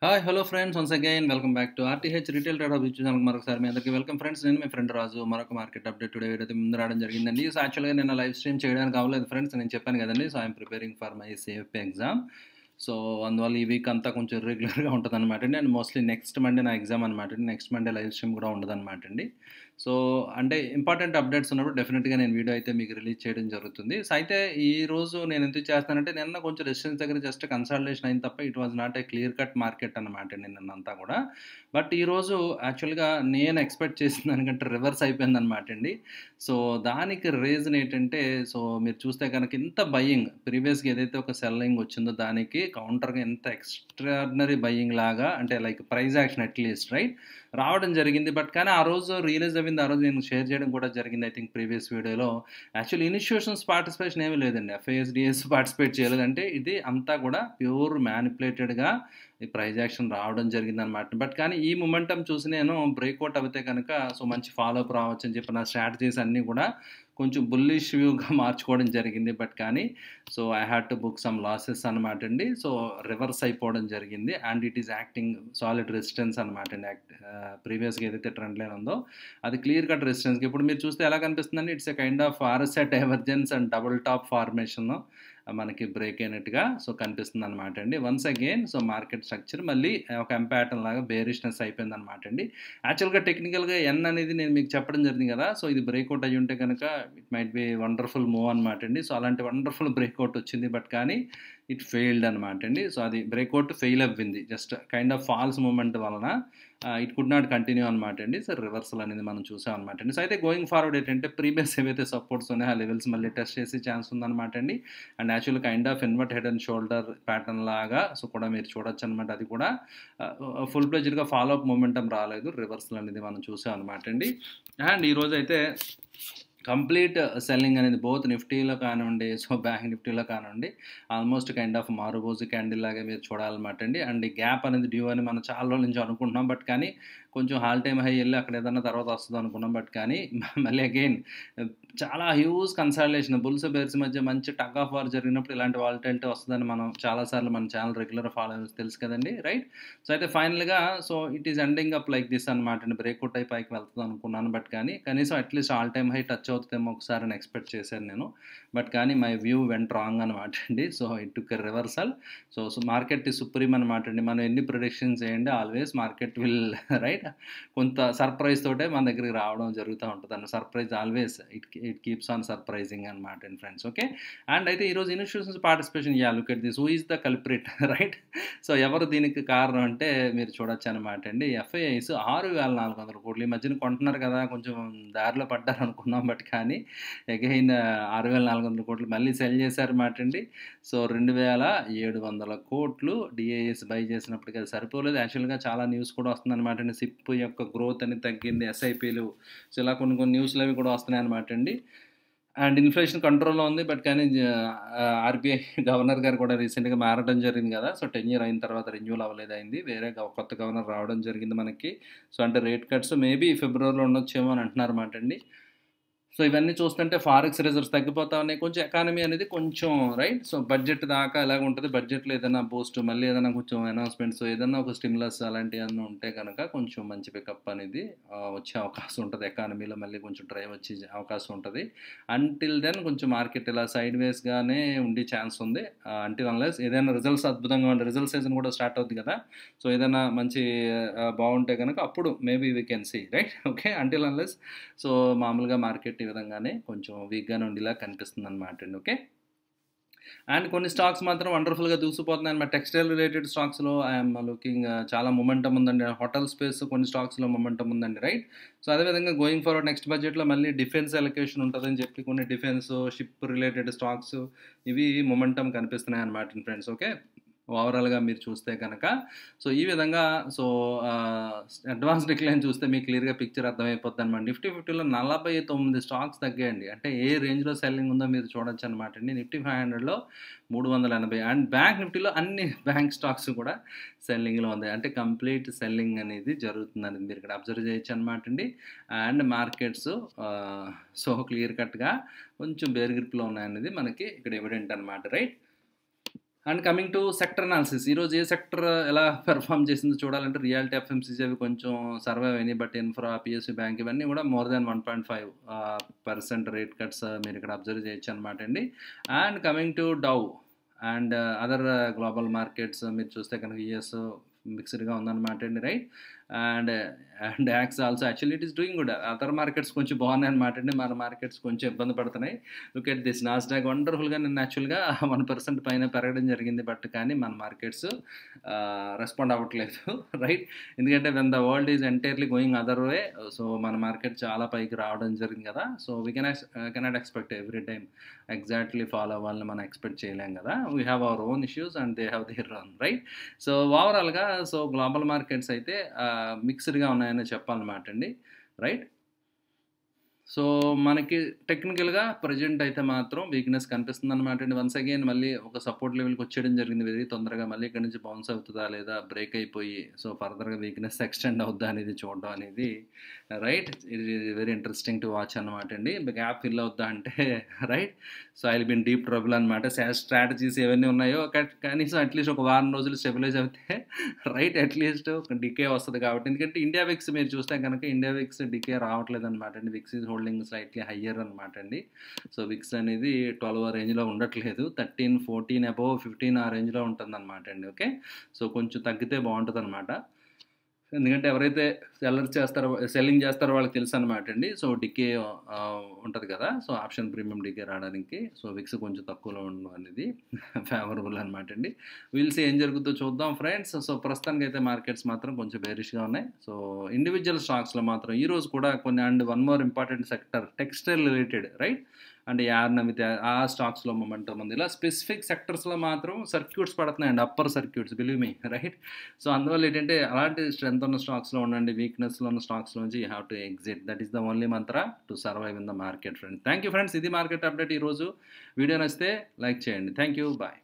Hi hello friends once again welcome back to RTH retail trade of YouTube channel. మరొకసారి మీ అందరికీ welcome friends. నేను మీ friend రాజు. మరొక market update today video అయితే ముందు రావడం జరిగిందండి. సో యాక్చువల్గా నేను లైవ్ స్ట్రీమ్ చేయడానికి అవ్వలేదు ఫ్రెండ్స్, నేను చెప్పాను కదండి. So I'm preparing for my CFP exam. So అందువల్ల ఈ వీక్ అంతా కొంచెం ఇర్రెగ్యులర్గా ఉంటుంది అనమాట అండి. అండ్ మోస్ట్లీ నెక్స్ట్ మండే నా ఎగ్జామ్ అనమాట అండి. నెక్స్ట్ మండే లైవ్ స్ట్రీమ్ కూడా ఉండదు అనమాట అండి. సో అంటే ఇంపార్టెంట్ అప్డేట్స్ ఉన్నప్పుడు డెఫినెట్గా నేను వీడియో అయితే మీకు రిలీజ్ చేయడం జరుగుతుంది. సో అయితే ఈ రోజు నేను ఎందుకు చేస్తానంటే, నిన్న కొంచెం రెసిస్టెన్స్ దగ్గర జస్ట్ కన్సల్టేషన్ అయింది తప్ప it was not a clear cut market అనమాట అండి నిన్నంతా కూడా. బట్ ఈరోజు యాక్చువల్గా నేను ఎక్స్పెక్ట్ చేసిన దానికంటే రివర్స్ అయిపోయిందనమాట అండి. సో దానికి రీజన్ ఏంటంటే, సో మీరు చూస్తే కనుక ఇంత బయ్యింగ్ ప్రీవియస్గా ఏదైతే ఒక సెల్లింగ్ వచ్చిందో దానికి కౌంటర్గా ఎంత ఎక్స్ట్రాడినరీ బయ్యింగ్ లాగా, అంటే like price action at least right రావడం జరిగింది. బట్ కానీ ఆ రోజు రియలైజ్ అయింది, ఆ రోజు నేను షేర్ చేయడం కూడా జరిగింది ఐ థింక్ ప్రీవియస్ వీడియోలో. యాక్చువల్లీ ఇన్స్టిట్యూషన్స్ పార్టిసిపేషన్ ఏమీ లేదండి, ఎఫ్ఐఎస్డిఎస్ పార్టిసిపేట్ చేయలేదంటే ఇది అంతా కూడా ప్యూర్ మ్యానిపులేటెడ్గా ఈ ప్రైజ్ యాక్షన్ రావడం జరిగిందనమాట. బట్ కానీ ఈ మొమెంటం చూసి నేను బ్రేక్అవుట్ అవుతే కనుక సో మంచి ఫాలోఅప్ రావచ్చు అని చెప్పి నా స్ట్రాటజీస్ అన్నీ కూడా కొంచెం బుల్లిష్ వ్యూగా మార్చుకోవడం జరిగింది. బట్ కానీ so I had to book some losses అనమాట అండి. సో రివర్స్ అయిపోవడం జరిగింది and it is acting solid resistance అనమాట అండి. ప్రీవియస్గా ఏదైతే ట్రెండ్ లైన్ ఉందో అది క్లియర్ కట్ రెసిస్టెన్స్కి ఇప్పుడు మీరు చూస్తే ఎలా కనిపిస్తుందండి, it's a kind of RSI divergence and double tap formation మనకి బ్రేక్ అయినట్టుగా సో కనిపిస్తుంది అనమాట అండి. Once again so market structure మళ్ళీ ఒక ఎంపాటర్న్ లాగా బేరిష్నెస్ అయిపోయింది అనమాట అండి. యాక్చువల్గా టెక్నికల్గా ఎన్ అనేది నేను మీకు చెప్పడం జరిగింది కదా, సో ఇది బ్రేక్అవుట్ అయ్యి ఉంటే కనుక it might be wonderful move అనమాట అండి. సో అలాంటి వండర్ఫుల్ బ్రేక్అవుట్ వచ్చింది, బట్ కానీ ఇట్ ఫెయిల్డ్ అనమాట అండి. సో అది బ్రేక్అవుట్ ఫెయిల్ అవ్వింది just kind of false moment వలన ఇట్ కుడ్ నాట్ కంటిన్యూ అనమాట అండి. సో రివర్సల్ అనేది మనం చూసాం అనమాట అండి. సో అయితే గోయింగ్ ఫార్వర్డ్ ఏంటంటే ప్రీవియస్ ఏవైతే సపోర్ట్స్ ఉన్నాయో ఆ లెవెల్స్ మళ్ళీ టెస్ట్ చేసే ఛాన్స్ ఉందన్నమాట అండి. And actual kind of invert head and shoulder pattern లాగా సో కూడా మీరు చూడొచ్చు అనమాట. అది కూడా ఫుల్ ప్లెజ్డ్గా ఫాలో అప్ మూమెంటం రాలేదు, రివర్సల్ అనేది మనం చూసాం అనమాట అండి. అండ్ ఈరోజు అయితే కంప్లీట్ సెల్లింగ్ అనేది బోత్ నిఫ్టీలో కానివ్వండి, సో బ్యాంక్ నిఫ్టీలో కానివ్వండి ఆల్మోస్ట్ కైండ్ ఆఫ్ మారుబోజు క్యాండిల్ లాగా మీరు చూడాలన్నమాట అండి. అండ్ ఈ గ్యాప్ అనేది డ్యూ అని మనం చాలా రోజుల నుంచి అనుకుంటున్నాం, బట్ కానీ కొంచెం హాల్ టైమ్ హై వెళ్ళి అక్కడ ఏదన్నా తర్వాత వస్తుంది అనుకున్నాం. బట్ కానీ మళ్ళీ అగైన్ చాలా హ్యూజ్ కన్సల్టేషన్ బుల్స్ బేర్స్ మధ్య మంచి టగ్ ఆఫ్ వార్ జరిగినప్పుడు ఇలాంటి వాలటిలిటీ వస్తుందని మనం చాలాసార్లు మన ఛానల్ రెగ్యులర్ ఫాలో తెలుసు కదండి రైట్. సో అయితే ఫైనల్గా so it is ending up like this అనమాట అండి. బ్రేక్అవుట్ అయి పైకి వెళ్తుంది అనుకున్నాను, బట్ కానీ కనీసం at least all time high touch అవుతుందేమో ఒకసారి అని ఎక్స్పెక్ట్ చేశాను నేను. బట్ కానీ మై వ్యూ వెంట్ రాంగ్ అనమాట అండి. So it took a reversal. So market ఈ సుప్రీం అనమాట అండి. మనం ఎన్ని ప్రిడిక్షన్స్ చేయండి ఆల్వేస్ మార్కెట్ విల్ రైట్ కొంత సర్ప్రైజ్ తోటే మన దగ్గరికి రావడం జరుగుతూ ఉంటుంది అన్న. Surprise always it keeps on surprising అనమాట అండ్ ఫ్రెండ్స్. ఓకే, అండ్ అయితే ఈరోజు institutions participation look at this, who is the culprit right. So ఎవరు దీనికి కారణం అంటే మీరు చూడొచ్చు అనమాట అండి. ఎఫ్ఐఐస్ 6,400 కోట్లు ఈ మధ్యన కొంటున్నారు కదా, కొంచెం దారిలో పడ్డారు అనుకున్నాం, బట్ కానీ అగైన్ 6,400 కోట్లు మళ్ళీ సెల్ చేశారన్నమాట అండి. సో 2,700 కోట్లు డిఐఎస్ బై చేసినప్పటికీ అది సరిపోలేదు. యాక్చువల్గా చాలా న్యూస్ కూడా వస్తుంది అనమాట అండి. సిప్ యొక్క గ్రోత్ అనేది తగ్గింది, ఎస్ఐపీలు, సో ఇలా కొన్ని న్యూస్లు అవి కూడా వస్తున్నాయి అనమాట అండి. అండ్ ఇన్ఫ్లేషన్ కంట్రోల్లో ఉంది, బట్ కానీ ఆర్బీఐ గవర్నర్ గారు కూడా రీసెంట్గా మారడం జరిగింది కదా. సో 10 year అయిన తర్వాత రెన్యూల్ అవ్వలేదు అయింది, వేరే కొత్త గవర్నర్ రావడం జరిగింది మనకి. సో అంటే రేట్ కట్స్ మేబీ ఫిబ్రవరిలో ఉండొచ్చేమో అని అంటున్నారు అన్నమాట అండి. సో ఇవన్నీ చూస్తుంటే ఫారెక్స్ రిజర్వ్స్ తగ్గిపోతా ఉన్నాయి, కొంచెం ఎకానమీ అనేది కొంచెం రైట్. సో బడ్జెట్ దాకా ఎలాగ ఉంటుంది, బడ్జెట్లో ఏదైనా బూస్ట్ మళ్ళీ ఏదైనా కొంచెం అనౌన్స్మెంట్స్ ఏదైనా ఒక స్టిమ్యులస్ అలాంటివి ఏమైనా ఉంటే కనుక కొంచెం మంచి పికప్ అనేది వచ్చే అవకాశం ఉంటుంది. ఎకానమీలో మళ్ళీ కొంచెం డ్రైవ్ వచ్చే అవకాశం ఉంటుంది. అంటిల్ దెన్ కొంచెం మార్కెట్ ఇలా సైడ్ వేస్గానే ఉండే ఛాన్స్ ఉంది. అంటిల్ అన్లెస్ ఏదైనా రిజల్ట్స్ అద్భుతంగా ఉండే, రిజల్ట్ సీజన్ కూడా స్టార్ట్ అవుతుంది కదా. సో ఏదైనా మంచి బాగుంటే కనుక అప్పుడు maybe we can see right. Okay, until unless so మామూలుగా మార్కెట్ ఈ విధంగానే కొంచెం వీక్గానే ఉండేలా కనిపిస్తుంది అనమాట అండి. ఓకే, అండ్ కొన్ని స్టాక్స్ మాత్రం వండర్ఫుల్గా దూసిపోతున్నాయి అనమాట. టెక్స్టైల్ రిలేటెడ్ స్టాక్స్లో ఐఎమ్ లుకింగ్ చాలా మొమెంటం ఉందండి. హోటల్ స్పేస్ కొన్ని స్టాక్స్లో మొమెంటం ఉందండి రైట్. సో అదేవిధంగా గోయింగ్ ఫార్వర్డ్ నెక్స్ట్ బడ్జెట్లో మళ్ళీ డిఫెన్స్ అలొకేషన్ ఉంటుందని చెప్పి కొన్ని డిఫెన్స్ షిప్ రిలేటెడ్ స్టాక్స్ ఇవి మొమెంటం కనిపిస్తున్నాయి అనమాట ఫ్రెండ్స్. ఓకే, ఓవరాల్గా మీరు చూస్తే కనుక సో ఈ విధంగా సో అడ్వాన్స్ డిక్లైన్ చూస్తే మీకు క్లియర్గా పిక్చర్ అర్థమైపోతుంది అనమాట. నిఫ్టీ 50లో 49 స్టాక్స్ తగ్గాయండి. అంటే ఏ రేంజ్లో సెల్లింగ్ ఉందో మీరు చూడొచ్చు అనమాట అండి. నిఫ్టీ 500లో 380 అండ్ బ్యాంక్ నిఫ్టీలో అన్ని బ్యాంక్ స్టాక్స్ కూడా సెల్లింగ్లో ఉంది. అంటే కంప్లీట్ సెల్లింగ్ అనేది జరుగుతుందని మీరు ఇక్కడ అబ్జర్వ్ చేయొచ్చు అనమాట అండి. అండ్ మార్కెట్స్ సో క్లియర్ కట్గా కొంచెం బేర్ గ్రిప్లో ఉన్నాయనేది మనకి ఇక్కడ ఎవిడెంట్ అనమాట right. And coming to sector analysis ఈరోజు ఏ సెక్టర్ ఎలా పెర్ఫామ్ చేసిందో చూడాలంటే రియాలిటీ ఎఫ్ఎంసీజీ అవి కొంచెం సర్వైవ్ అయినాయి. బట్ ఇన్ఫ్రా, పిఎస్యూ బ్యాంక్ ఇవన్నీ కూడా మోర్ దాన్ 1.5% రేట్ కట్స్ మీరు ఇక్కడ అబ్జర్వ్ చేయొచ్చు అనమాట అండి. And coming to Dow and other global markets మీరు చూస్తే కనుక యూఎస్ మిక్స్డ్గా ఉందన్నమాట అండి, రైట్. అండ్ అండ్ యాక్స్ also actually it is doing good. Other markets కొంచెం బాగున్నాయి అనమాట అండి, మన మార్కెట్స్ కొంచెం ఇబ్బంది పడుతున్నాయి. లుక్ ఎట్ దిస్ నాస్డాక్ వండర్ఫుల్గా నిన్న యాక్చువల్గా 1% పైన పెరగడం జరిగింది. బట్ కానీ మన మార్కెట్స్ రెస్పాండ్ అవ్వట్లేదు, రైట్. ఎందుకంటే when the world is entirely going other way, so మన మార్కెట్ చాలా పైకి రావడం జరిగింది కదా. So we cannot expect every time exactly follow అవ్వాలని మనం ఎక్స్పెక్ట్ చేయలేం కదా. We have our own issues and they have their own, right. So ఓవరాల్గా సో గ్లోబల్ మార్కెట్స్ అయితే మిక్స్డ్గా ఉన్నాయని చెప్పాలన్నమాట అండి, రైట్. సో మనకి టెక్నికల్గా ప్రజెంట్ అయితే మాత్రం వీక్నెస్ కనిపిస్తుంది అనమాట అండి. వన్స్ అగైన్ మళ్ళీ ఒక సపోర్ట్ లెవెల్కి వచ్చేయడం జరిగింది వెరీ తొందరగా. మళ్ళీ ఇక్కడ నుంచి బౌన్స్ అవుతుందా లేదా బ్రేక్ అయిపోయి సో ఫర్దర్గా వీక్నెస్ ఎక్స్టెండ్ అవుద్దా అనేది చూడడం అనేది, రైట్. ఇది వెరీ ఇంట్రెస్టింగ్ టు వాచ్ అనమాట అండి. గ్యాప్ ఫిల్ అవుద్దా అంటే, right. So I will be in deep trouble అనమాట. స్ట్రాటజీస్ ఏవన్నీ ఉన్నాయో కనీసం అట్లీస్ట్ ఒక వారం రోజులు స్టెబిలైజ్ అవుతే, రైట్, అట్లీస్ట్ ఒక డికే వస్తుంది కాబట్టి. ఎందుకంటే ఇండియా విక్స్ మీరు చూస్తే కనుక ఇండియా విక్స్ డికే రావట్లేదు అనమాట అండి. VIX is holding slightly higher అనమాట అండి. సో విక్స్ అనేది 12 రేంజ్లో ఉండట్లేదు, 13, 14 అబోవ్ 15 ఆ రేంజ్లో ఉంటుంది అనమాట అండి. ఓకే, సో కొంచెం తగ్గితే బాగుంటుంది అనమాట. ఎందుకంటే ఎవరైతే సెల్లింగ్ చేస్తారో వాళ్ళకి తెలుసు అనమాట అండి. సో డికే ఉంటుంది కదా, సో ఆప్షన్ ప్రీమియం డికే రావడానికి సో విక్స్ కొంచెం తక్కువలో ఉండడం అనేది ఫేవరబుల్ అనమాట అండి. వీల్స్ ఏం జరుగుతుందో చూద్దాం ఫ్రెండ్స్. సో ప్రస్తుతానికి అయితే మార్కెట్స్ మాత్రం కొంచెం బేరిష్గా ఉన్నాయి. సో ఇండివిజువల్ స్టాక్స్లో మాత్రం ఈరోజు కూడా కొన్ని, and one more important sector textile related, right. అంటే యార్ నమితే ఆ స్టాక్స్లో మొమెంటం ఉంది. ఇలా స్పెసిఫిక్ సెక్టర్స్లో మాత్రం సర్క్యూట్స్ పడుతున్నాయండి, upper circuits, believe me, right. So అందువల్ల ఏంటంటే అలాంటి స్ట్రెంత్ ఉన్న స్టాక్స్లో ఉండండి, వీక్నెస్లో ఉన్న స్టాక్స్ నుంచి you have to exit. That is the only mantra to survive in the market friends. Thank you friends, ఇది మార్కెట్ అప్డేట్ ఈరోజు. వీడియో నచ్చితే లైక్ చేయండి. Thank you, bye.